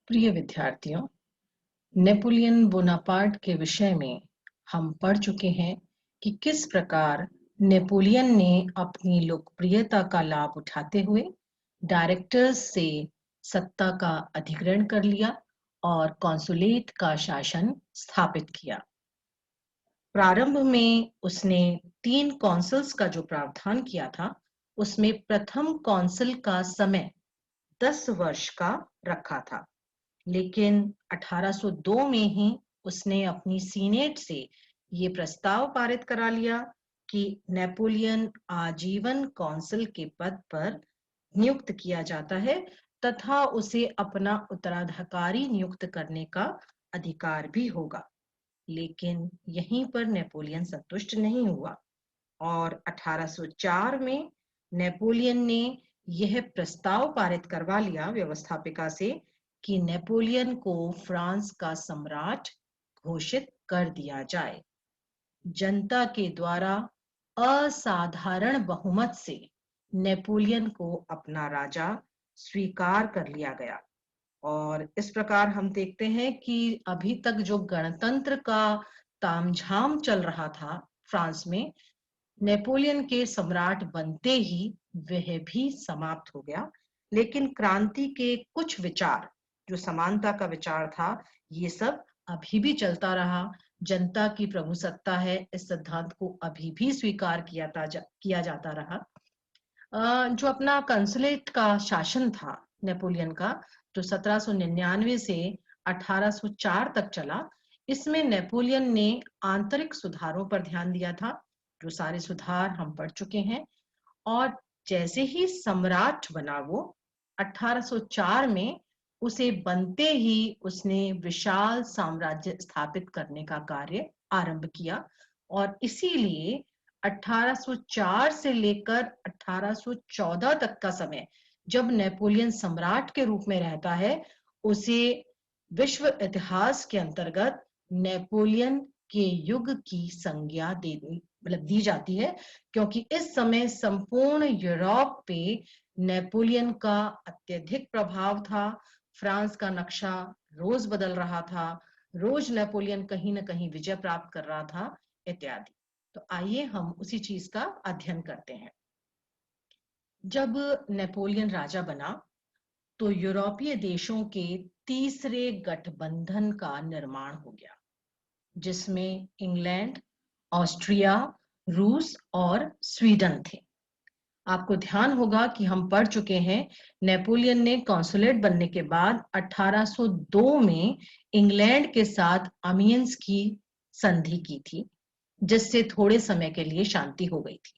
प्रिय विद्यार्थियों, Napoleon Bonaparte के विषय में हम पढ़ चुके हैं कि किस प्रकार नेपोलियन ने अपनी लोकप्रियता का लाभ उठाते हुए डायरेक्टर्स से सत्ता का अधिग्रहण कर लिया और कॉन्सुलेट का शासन स्थापित किया। प्रारंभ में उसने 3 कॉन्सल्स का जो प्रावधान किया था, उसमें प्रथम कॉन्सल का समय 10 वर्ष का रखा था, लेकिन 1802 में ही उसने अपनी सीनेट से ये प्रस्ताव पारित करा लिया कि नेपोलियन आजीवन कौंसल के पद पर नियुक्त किया जाता है तथा उसे अपना उत्तराधिकारी नियुक्त करने का अधिकार भी होगा। लेकिन यहीं पर नेपोलियन संतुष्ट नहीं हुआ और 1804 में नेपोलियन ने यह प्रस्ताव पारित करवा लिया व्यवस्थापिका से कि नेपोलियन को फ्रांस का सम्राट घोषित कर दिया जाए। जनता के द्वारा असाधारण बहुमत से नेपोलियन को अपना राजा स्वीकार कर लिया गया और इस प्रकार हम देखते हैं कि अभी तक जो गणतंत्र का तामझाम चल रहा था फ्रांस में, नेपोलियन के सम्राट बनते ही वह भी समाप्त हो गया। लेकिन क्रांति के कुछ विचार, जो समानता का विचार था, ये सब अभी भी चलता रहा। जनता की प्रभुसत्ता है, इस सिद्धांत को अभी भी स्वीकार किया जाता रहा। जो अपना कंसुलेट का शासन था नेपोलियन का, जो 1799 से 1804 तक चला, इसमें नेपोलियन ने आंतरिक सुधारों पर ध्यान दिया था, जो सारे सुधार हम पढ़ चुके हैं। और जैसे ही सम्राट बना वो 1804 में, उसे बनते ही उसने विशाल साम्राज्य स्थापित करने का कार्य आरंभ किया और इसीलिए 1804 से लेकर 1814 तक का समय जब नेपोलियन सम्राट के रूप में रहता है, उसे विश्व इतिहास के अंतर्गत नेपोलियन के युग की संज्ञा दी जाती है, क्योंकि इस समय संपूर्ण यूरोप पे नेपोलियन का अत्यधिक प्रभाव था। फ्रांस का नक्शा रोज बदल रहा था, रोज नेपोलियन कहीं ना कहीं विजय प्राप्त कर रहा था इत्यादि। तो आइए हम उसी चीज का अध्ययन करते हैं। जब नेपोलियन राजा बना तो यूरोपीय देशों के तीसरे गठबंधन का निर्माण हो गया, जिसमें इंग्लैंड, ऑस्ट्रिया, रूस और स्वीडन थे। आपको ध्यान होगा कि हम पढ़ चुके हैं, नेपोलियन ने कॉन्सुलेट बनने के बाद 1802 में इंग्लैंड के साथ अमियंस की संधि की थी, जिससे थोड़े समय के लिए शांति हो गई थी।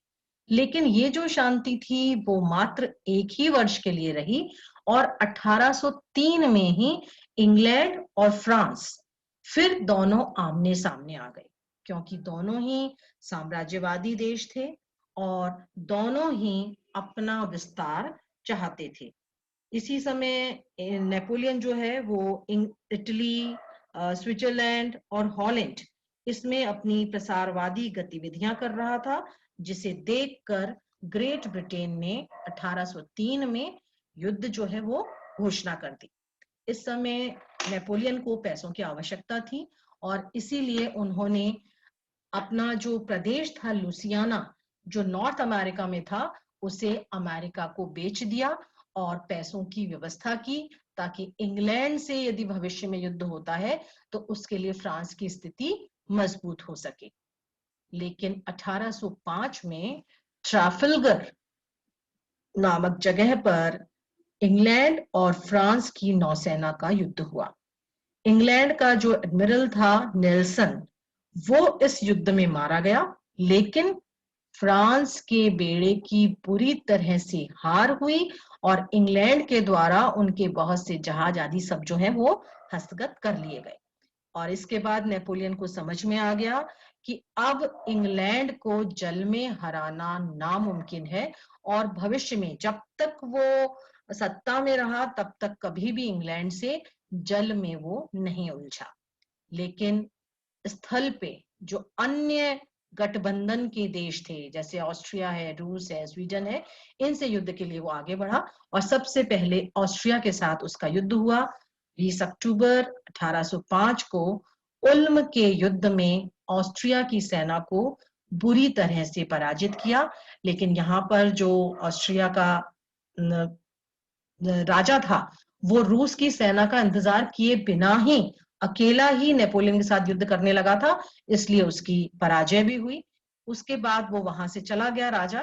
लेकिन ये जो शांति थी वो मात्र 1 ही वर्ष के लिए रही और 1803 में ही इंग्लैंड और फ्रांस फिर दोनों आमने सामने आ गए, क्योंकि दोनों ही साम्राज्यवादी देश थे और दोनों ही अपना विस्तार चाहते थे। इसी समय नेपोलियन जो है वो इटली, स्विट्जरलैंड और हॉलैंड, इसमें अपनी प्रसारवादी गतिविधियां कर रहा था, जिसे देखकर ग्रेट ब्रिटेन ने 1803 में युद्ध जो है वो घोषणा कर दी। इस समय नेपोलियन को पैसों की आवश्यकता थी और इसीलिए उन्होंने अपना जो प्रदेश था लुसियाना, जो नॉर्थ अमेरिका में था, उसे अमेरिका को बेच दिया और पैसों की व्यवस्था की, ताकि इंग्लैंड से यदि भविष्य में युद्ध होता है तो उसके लिए फ्रांस की स्थिति मजबूत हो सके। लेकिन 1805 में ट्राफल्गर नामक जगह पर इंग्लैंड और फ्रांस की नौसेना का युद्ध हुआ। इंग्लैंड का जो एडमिरल था नेल्सन, वो इस युद्ध में मारा गया, लेकिन फ्रांस के बेड़े की बुरी तरह से हार हुई और इंग्लैंड के द्वारा उनके बहुत से जहाज आदि सब जो है वो हस्तगत कर लिए गए। और इसके बाद नेपोलियन को समझ में आ गया कि अब इंग्लैंड को जल में हराना नामुमकिन है और भविष्य में जब तक वो सत्ता में रहा तब तक कभी भी इंग्लैंड से जल में वो नहीं उलझा। लेकिन स्थल पे जो अन्य गठबंधन के देश थे, जैसे ऑस्ट्रिया है, रूस है, स्वीडन है, इनसे युद्ध के लिए वो आगे बढ़ा और सबसे पहले ऑस्ट्रिया के साथ उसका युद्ध हुआ। 20 अक्टूबर 1805 को उल्म के युद्ध में ऑस्ट्रिया की सेना को बुरी तरह से पराजित किया। लेकिन यहाँ पर जो ऑस्ट्रिया का राजा था वो रूस की सेना का इंतजार किए बिना ही अकेला ही नेपोलियन के साथ युद्ध करने लगा था, इसलिए उसकी पराजय भी हुई। उसके बाद वो वहां से चला गया राजा।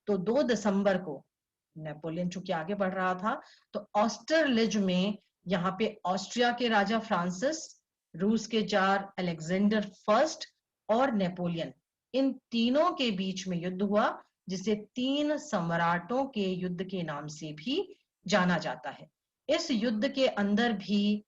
तो 2 दिसंबर को नेपोलियन चूंकि आगे बढ़ रहा था तो ऑस्टरलिच में यहाँ पे ऑस्ट्रिया के राजा फ्रांसिस, रूस के जार अलेक्जेंडर फर्स्ट और नेपोलियन, इन तीनों के बीच में युद्ध हुआ, जिसे 3 सम्राटों के युद्ध के नाम से भी जाना जाता है। इस युद्ध के अंदर भी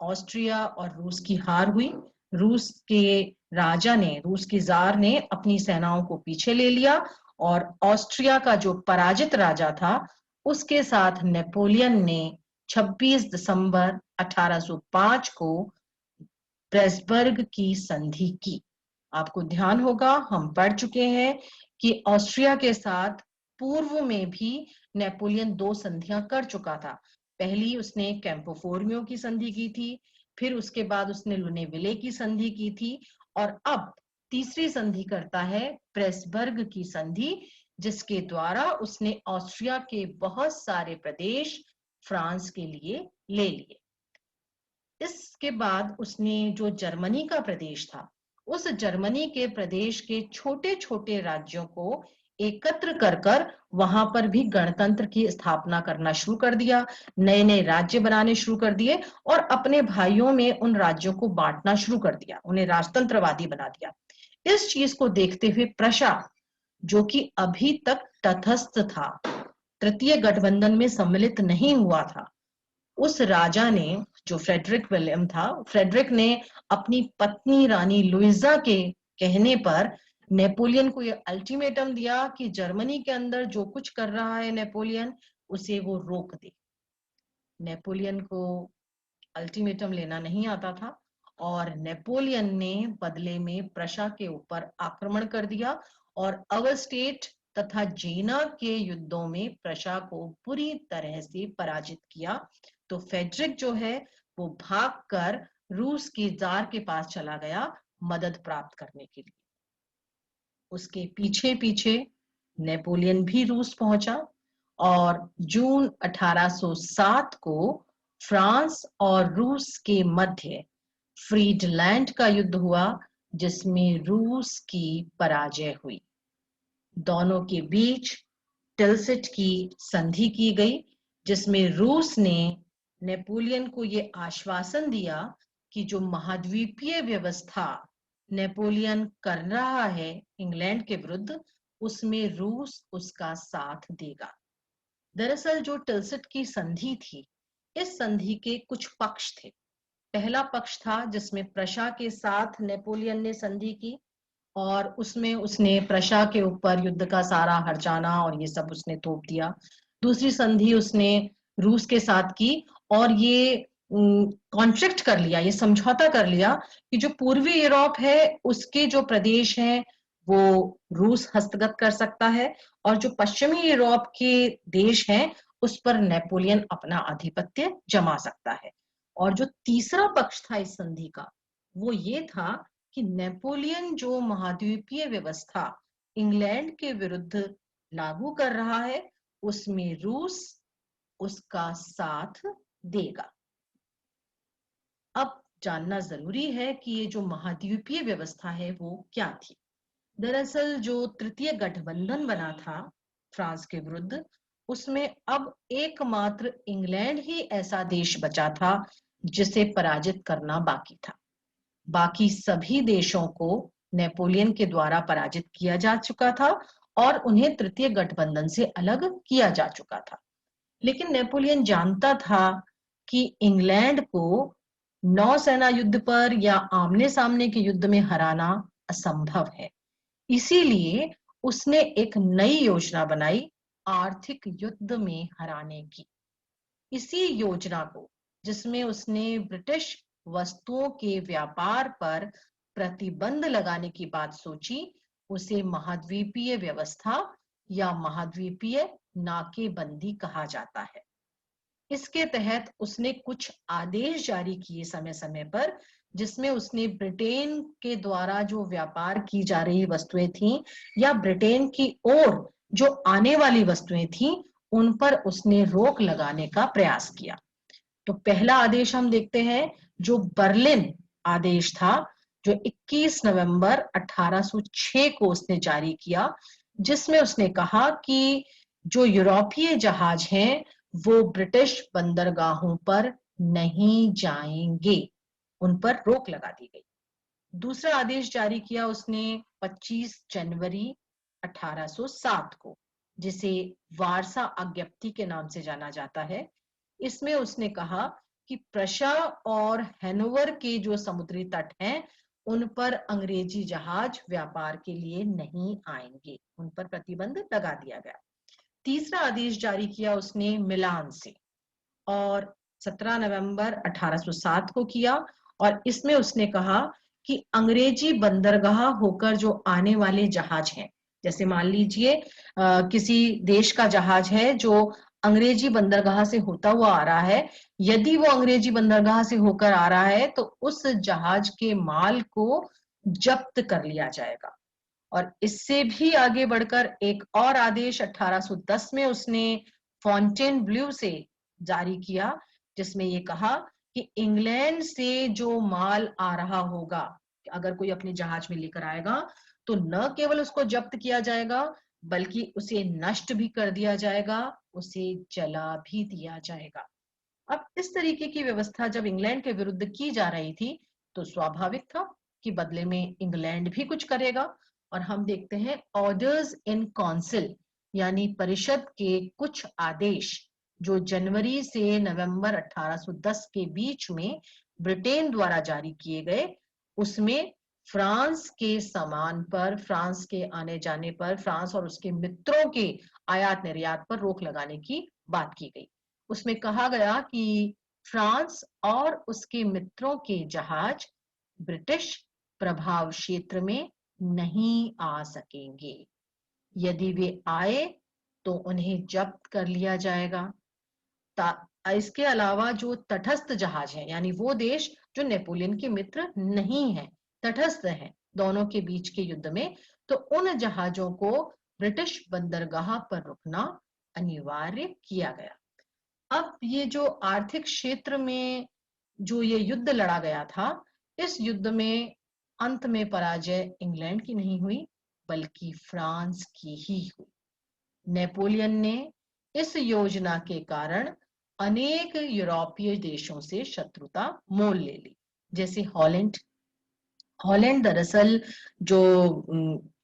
ऑस्ट्रिया और रूस की हार हुई। रूस के राजा ने, रूस के जार ने अपनी सेनाओं को पीछे ले लिया और ऑस्ट्रिया का जो पराजित राजा था उसके साथ नेपोलियन ने 26 दिसंबर 1805 को प्रेसबर्ग की संधि की। आपको ध्यान होगा हम पढ़ चुके हैं कि ऑस्ट्रिया के साथ पूर्व में भी नेपोलियन 2 संधियां कर चुका था। पहली उसने कैंपो फोर्मियो की संधि की थी, फिर उसके बाद उसने लुनेविले की संधि की थी और अब तीसरी संधि करता है प्रेसबर्ग की संधि, जिसके द्वारा उसने ऑस्ट्रिया के बहुत सारे प्रदेश फ्रांस के लिए ले लिए। इसके बाद उसने जो जर्मनी का प्रदेश था उस जर्मनी के प्रदेश के छोटे छोटे राज्यों को एकत्र कर वहां पर भी गणतंत्र की स्थापना करना शुरू कर दिया, नए नए राज्य बनाने शुरू कर दिए और अपने भाइयों में उन राज्यों को बांटना शुरू कर दिया, उन्हें राजतंत्रवादी बना दिया। इस चीज को देखते हुए प्रशा, जो कि अभी तक तटस्थ था, तृतीय गठबंधन में सम्मिलित नहीं हुआ था, उस राजा ने, जो फ्रेडरिक विलियम था, फ्रेडरिक ने अपनी पत्नी रानी लुइजा के कहने पर नेपोलियन को यह अल्टीमेटम दिया कि जर्मनी के अंदर जो कुछ कर रहा है नेपोलियन, उसे वो रोक दे। नेपोलियन को अल्टीमेटम लेना नहीं आता था और नेपोलियन ने बदले में प्रशा के ऊपर आक्रमण कर दिया और अवस्टेट तथा जेना के युद्धों में प्रशा को बुरी तरह से पराजित किया। तो फ्रेडरिक जो है वो भागकर रूस के जार के पास चला गया मदद प्राप्त करने के लिए। उसके पीछे पीछे नेपोलियन भी रूस पहुंचा और जून 1807 को फ्रांस और रूस के मध्य फ्रीडलैंड का युद्ध हुआ, जिसमें रूस की पराजय हुई। दोनों के बीच टिल्सिट की संधि की गई, जिसमें रूस ने नेपोलियन को ये आश्वासन दिया कि जो महाद्वीपीय व्यवस्था नेपोलियन कर रहा है इंग्लैंड के विरुद्ध, उसमें रूस उसका साथ देगा। दरअसल जो टिल्सिट की संधि थी, इस संधि के कुछ पक्ष थे। पहला पक्ष था जिसमें प्रशा के साथ नेपोलियन ने संधि की और उसमें उसने प्रशा के ऊपर युद्ध का सारा हर्जाना और ये सब उसने थोप दिया। दूसरी संधि उसने रूस के साथ की और ये कॉन्ट्रैक्ट कर लिया, ये समझौता कर लिया कि जो पूर्वी यूरोप है उसके जो प्रदेश हैं वो रूस हस्तगत कर सकता है और जो पश्चिमी यूरोप के देश हैं उस पर नेपोलियन अपना आधिपत्य जमा सकता है। और जो तीसरा पक्ष था इस संधि का वो ये था कि नेपोलियन जो महाद्वीपीय व्यवस्था इंग्लैंड के विरुद्ध लागू कर रहा है उसमें रूस उसका साथ देगा। अब जानना जरूरी है कि ये जो महाद्वीपीय व्यवस्था है वो क्या थी। दरअसल जो तृतीय गठबंधन बना था फ्रांस के विरुद्ध, उसमें अब एकमात्र इंग्लैंड ही ऐसा देश बचा था जिसे पराजित करना बाकी था। बाकी सभी देशों को नेपोलियन के द्वारा पराजित किया जा चुका था और उन्हें तृतीय गठबंधन से अलग किया जा चुका था। लेकिन नेपोलियन जानता था कि इंग्लैंड को नौसेना युद्ध पर या आमने सामने के युद्ध में हराना असंभव है। इसीलिए उसने एक नई योजना बनाई आर्थिक युद्ध में हराने की। इसी योजना को, जिसमें उसने ब्रिटिश वस्तुओं के व्यापार पर प्रतिबंध लगाने की बात सोची, उसे महाद्वीपीय व्यवस्था या महाद्वीपीय नाकेबंदी कहा जाता है। इसके तहत उसने कुछ आदेश जारी किए समय समय पर, जिसमें उसने ब्रिटेन के द्वारा जो व्यापार की जा रही वस्तुएं थीं या ब्रिटेन की ओर जो आने वाली वस्तुएं थीं, उन पर उसने रोक लगाने का प्रयास किया। तो पहला आदेश हम देखते हैं, जो बर्लिन आदेश था, जो 21 नवंबर 1806 को उसने जारी किया, जिसमें उसने कहा कि जो यूरोपीय जहाज हैं वो ब्रिटिश बंदरगाहों पर नहीं जाएंगे, उन पर रोक लगा दी गई। दूसरा आदेश जारी किया उसने 25 जनवरी 1807 को, जिसे वारसा आज्ञप्ति के नाम से जाना जाता है। इसमें उसने कहा कि प्रशा और हैनोवर के जो समुद्री तट हैं, उन पर अंग्रेजी जहाज व्यापार के लिए नहीं आएंगे, उन पर प्रतिबंध लगा दिया गया। तीसरा आदेश जारी किया उसने मिलान से, और 17 नवंबर 1807 को किया, और इसमें उसने कहा कि अंग्रेजी बंदरगाह होकर जो आने वाले जहाज हैं, जैसे मान लीजिए किसी देश का जहाज है जो अंग्रेजी बंदरगाह से होता हुआ आ रहा है, यदि वो अंग्रेजी बंदरगाह से होकर आ रहा है तो उस जहाज के माल को जब्त कर लिया जाएगा। और इससे भी आगे बढ़कर एक और आदेश 1810 में उसने फॉन्टेन ब्लू से जारी किया, जिसमें ये कहा कि इंग्लैंड से जो माल आ रहा होगा, अगर कोई अपने जहाज में लेकर आएगा, तो न केवल उसको जब्त किया जाएगा बल्कि उसे नष्ट भी कर दिया जाएगा, उसे जला भी दिया जाएगा। अब इस तरीके की व्यवस्था जब इंग्लैंड के विरुद्ध की जा रही थी, तो स्वाभाविक था कि बदले में इंग्लैंड भी कुछ करेगा। और हम देखते हैं ऑर्डर्स इन काउंसिल, यानी परिषद के कुछ आदेश जो जनवरी से नवंबर 1810 के बीच में ब्रिटेन द्वारा जारी किए गए, उसमें फ्रांस के सामान पर, फ्रांस के आने जाने पर, फ्रांस और उसके मित्रों के आयात निर्यात पर रोक लगाने की बात की गई। उसमें कहा गया कि फ्रांस और उसके मित्रों के जहाज ब्रिटिश प्रभाव क्षेत्र में नहीं आ सकेंगे। यदि वे आए तो उन्हें जब्त कर लिया जाएगा। इसके अलावा जो तटस्थ जहाज हैं, यानी वो देश जो नेपोलियन के मित्र नहीं हैं, तटस्थ हैं दोनों के बीच के युद्ध में, तो उन जहाजों को ब्रिटिश बंदरगाह पर रुकना अनिवार्य किया गया। अब ये जो आर्थिक क्षेत्र में जो ये युद्ध लड़ा गया था, इस युद्ध में अंत में पराजय इंग्लैंड की नहीं हुई बल्कि फ्रांस की ही हुई। नेपोलियन ने इस योजना के कारण अनेक यूरोपीय देशों से शत्रुता मोल ले ली, जैसे हॉलैंड। हॉलैंड दरअसल जो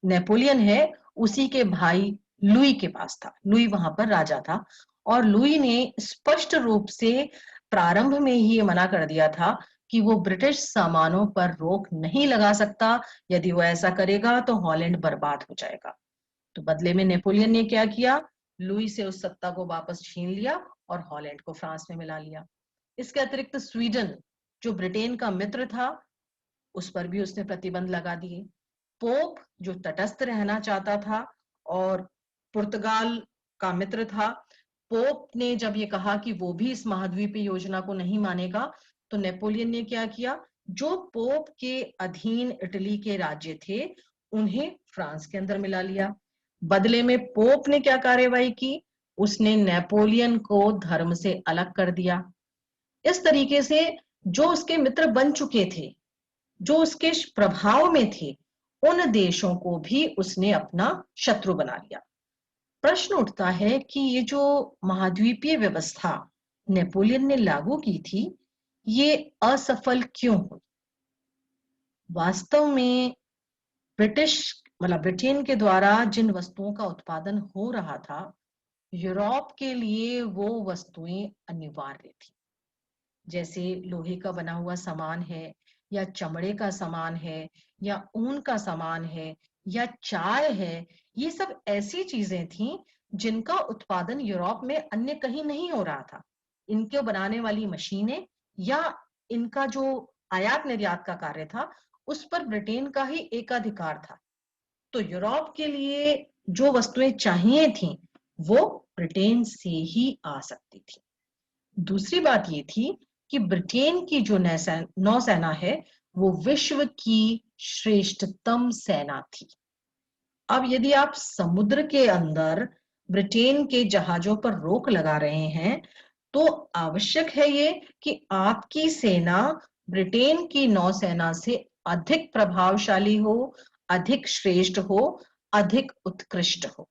नेपोलियन है उसी के भाई लुई के पास था। लुई वहां पर राजा था, और लुई ने स्पष्ट रूप से प्रारंभ में ही ये मना कर दिया था कि वो ब्रिटिश सामानों पर रोक नहीं लगा सकता। यदि वो ऐसा करेगा तो हॉलैंड बर्बाद हो जाएगा। तो बदले में नेपोलियन ने क्या किया, लुई से उस सत्ता को वापस छीन लिया और हॉलैंड को फ्रांस में मिला लिया। इसके अतिरिक्त स्वीडन, जो ब्रिटेन का मित्र था, उस पर भी उसने प्रतिबंध लगा दिए। पोप, जो तटस्थ रहना चाहता था और पुर्तगाल का मित्र था, पोप ने जब ये कहा कि वो भी इस महाद्वीपीय योजना को नहीं मानेगा, तो नेपोलियन ने क्या किया, जो पोप के अधीन इटली के राज्य थे उन्हें फ्रांस के अंदर मिला लिया। बदले में पोप ने क्या कार्यवाही की, उसने नेपोलियन को धर्म से अलग कर दिया। इस तरीके से जो उसके मित्र बन चुके थे, जो उसके प्रभाव में थे, उन देशों को भी उसने अपना शत्रु बना लिया। प्रश्न उठता है कि ये जो महाद्वीपीय व्यवस्था नेपोलियन ने लागू की थी, ये असफल क्यों हुई? वास्तव में ब्रिटेन के द्वारा जिन वस्तुओं का उत्पादन हो रहा था, यूरोप के लिए वो वस्तुएं अनिवार्य थी। जैसे लोहे का बना हुआ सामान है, या चमड़े का सामान है, या ऊन का सामान है, या चाय है, ये सब ऐसी चीजें थी जिनका उत्पादन यूरोप में अन्य कहीं नहीं हो रहा था। इनके बनाने वाली मशीनें या इनका जो आयात निर्यात का कार्य था, उस पर ब्रिटेन का ही एकाधिकार था। तो यूरोप के लिए जो वस्तुएं चाहिए थी वो ब्रिटेन से ही आ सकती थी। दूसरी बात ये थी कि ब्रिटेन की जो नौसेना है वो विश्व की श्रेष्ठतम सेना थी। अब यदि आप समुद्र के अंदर ब्रिटेन के जहाजों पर रोक लगा रहे हैं, तो आवश्यक है ये कि आपकी सेना ब्रिटेन की नौसेना से अधिक प्रभावशाली हो, अधिक श्रेष्ठ हो, अधिक उत्कृष्ट हो।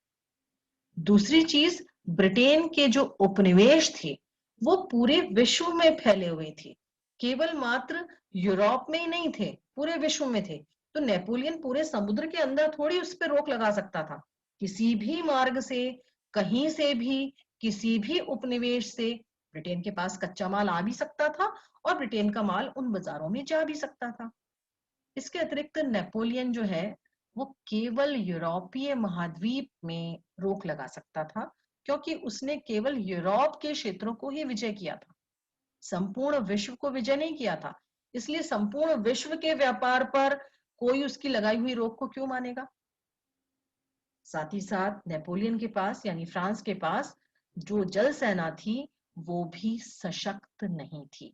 दूसरी चीज, ब्रिटेन के जो उपनिवेश थे वो पूरे विश्व में फैले हुए थे, केवल मात्र यूरोप में ही नहीं थे, पूरे विश्व में थे। तो नेपोलियन पूरे समुद्र के अंदर थोड़ी उस पर रोक लगा सकता था। किसी भी मार्ग से, कहीं से भी, किसी भी उपनिवेश से ब्रिटेन के पास कच्चा माल आ भी सकता था और ब्रिटेन का माल उन बाजारों में जा भी सकता था। इसके अतिरिक्त नेपोलियन जो है वो केवल यूरोपीय महाद्वीप में रोक लगा सकता था, क्योंकि उसने केवल यूरोप के क्षेत्रों को ही विजय किया था, संपूर्ण विश्व को विजय नहीं किया था। इसलिए संपूर्ण विश्व के व्यापार पर कोई उसकी लगाई हुई रोक को क्यों मानेगा। साथ ही साथ नेपोलियन के पास यानी फ्रांस के पास जो जल सेना थी वो भी सशक्त नहीं थी।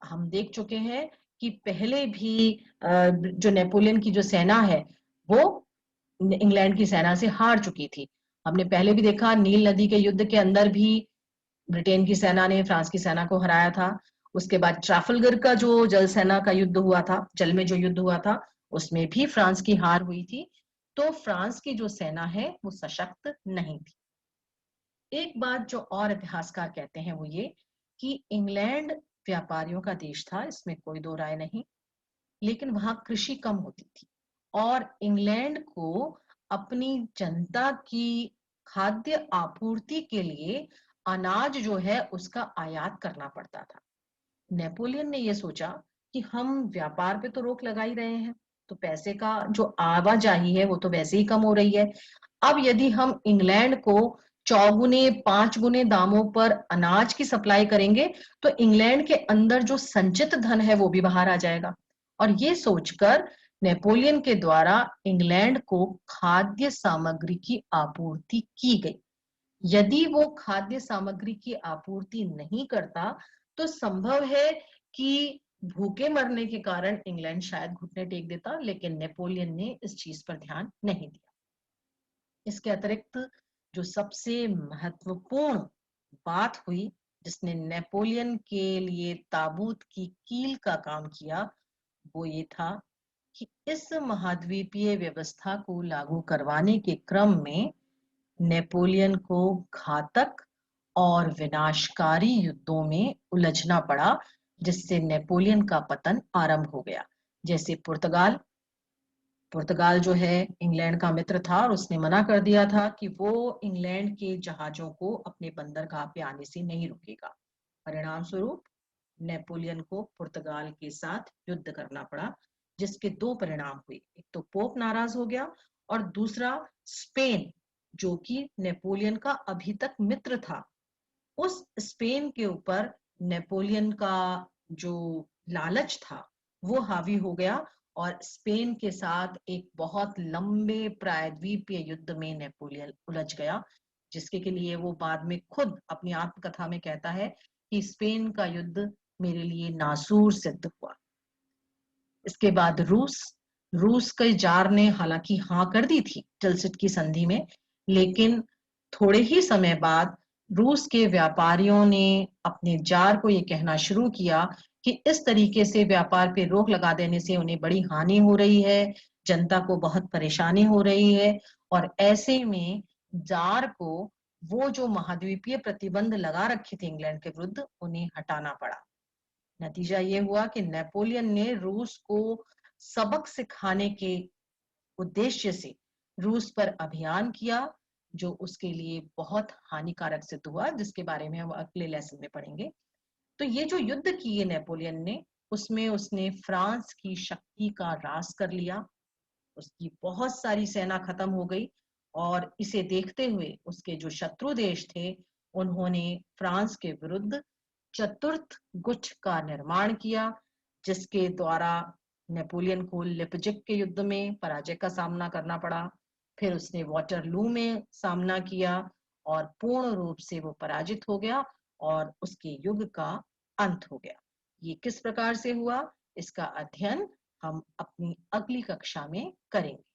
हम देख चुके हैं कि पहले भी जो नेपोलियन की जो सेना है वो इंग्लैंड की सेना से हार चुकी थी। हमने पहले भी देखा, नील नदी के युद्ध के अंदर भी ब्रिटेन की सेना ने फ्रांस की सेना को हराया था। उसके बाद ट्राफलगर का जो जल सेना का युद्ध हुआ था, जल में जो युद्ध हुआ था, उसमें भी फ्रांस की हार हुई थी। तो फ्रांस की जो सेना है वो सशक्त नहीं थी। एक बात जो और इतिहासकार कहते हैं वो ये कि इंग्लैंड व्यापारियों का देश था, इसमें कोई दो राय नहीं, लेकिन वहां कृषि कम होती थी और इंग्लैंड को अपनी जनता की खाद्य आपूर्ति के लिए अनाज जो है उसका आयात करना पड़ता था। नेपोलियन ने यह सोचा कि हम व्यापार पे तो रोक लगा ही रहे हैं, तो पैसे का जो आवाजाही है वो तो वैसे ही कम हो रही है। अब यदि हम इंग्लैंड को चौगुने पांच गुने दामों पर अनाज की सप्लाई करेंगे तो इंग्लैंड के अंदर जो संचित धन है वो भी बाहर आ जाएगा। और ये सोचकर नेपोलियन के द्वारा इंग्लैंड को खाद्य सामग्री की आपूर्ति की गई। यदि वो खाद्य सामग्री की आपूर्ति नहीं करता तो संभव है कि भूखे मरने के कारण इंग्लैंड शायद घुटने टेक देता, लेकिन नेपोलियन ने इस चीज पर ध्यान नहीं दिया। इसके अतिरिक्त जो सबसे महत्वपूर्ण बात हुई जिसने नेपोलियन के लिए ताबूत की कील का काम किया वो ये था कि इस महाद्वीपीय व्यवस्था को लागू करवाने के क्रम में नेपोलियन को घातक और विनाशकारी युद्धों में उलझना पड़ा, जिससे नेपोलियन का पतन आरंभ हो गया। जैसे पुर्तगाल जो है इंग्लैंड का मित्र था और उसने मना कर दिया था कि वो इंग्लैंड के जहाजों को अपने बंदरगाह पे आने से नहीं रुकेगा। परिणाम स्वरूप नेपोलियन को पुर्तगाल के साथ युद्ध करना पड़ा, जिसके दो परिणाम हुए। एक तो पोप नाराज हो गया और दूसरा स्पेन, जो कि नेपोलियन का अभी तक मित्र था, उस स्पेन के ऊपर नेपोलियन का जो लालच था वो हावी हो गया और स्पेन के साथ एक बहुत लंबे प्रायद्वीपीय युद्ध में नेपोलियन उलझ गया, जिसके के लिए वो बाद में खुद अपनी आत्मकथा में कहता है कि स्पेन का युद्ध मेरे लिए नासूर सिद्ध हुआ। इसके बाद रूस के जार ने हालांकि हाँ कर दी थी टिलसिट की संधि में, लेकिन थोड़े ही समय बाद रूस के व्यापारियों ने अपने जार को ये कहना शुरू किया कि इस तरीके से व्यापार पे रोक लगा देने से उन्हें बड़ी हानि हो रही है, जनता को बहुत परेशानी हो रही है। और ऐसे में जार को वो जो महाद्वीपीय प्रतिबंध लगा रखे थे इंग्लैंड के विरुद्ध उन्हें हटाना पड़ा। नतीजा ये हुआ कि नेपोलियन ने रूस को सबक सिखाने के उद्देश्य से रूस पर अभियान किया, जो उसके लिए बहुत हानिकारक सिद्ध हुआ, जिसके बारे में हम अगले लेसन में पढ़ेंगे। तो ये जो युद्ध किए नेपोलियन ने, उसमें उसने फ्रांस की शक्ति का ह्रास कर लिया, उसकी बहुत सारी सेना खत्म हो गई और इसे देखते हुए उसके जो शत्रु देश थे उन्होंने फ्रांस के विरुद्ध चतुर्थ गुच्छ का निर्माण किया, जिसके द्वारा नेपोलियन को लिपजिक के युद्ध में पराजय का सामना करना पड़ा। फिर उसने वाटरलू में सामना किया और पूर्ण रूप से वो पराजित हो गया और उसके युग का अंत हो गया। ये किस प्रकार से हुआ, इसका अध्ययन हम अपनी अगली कक्षा में करेंगे।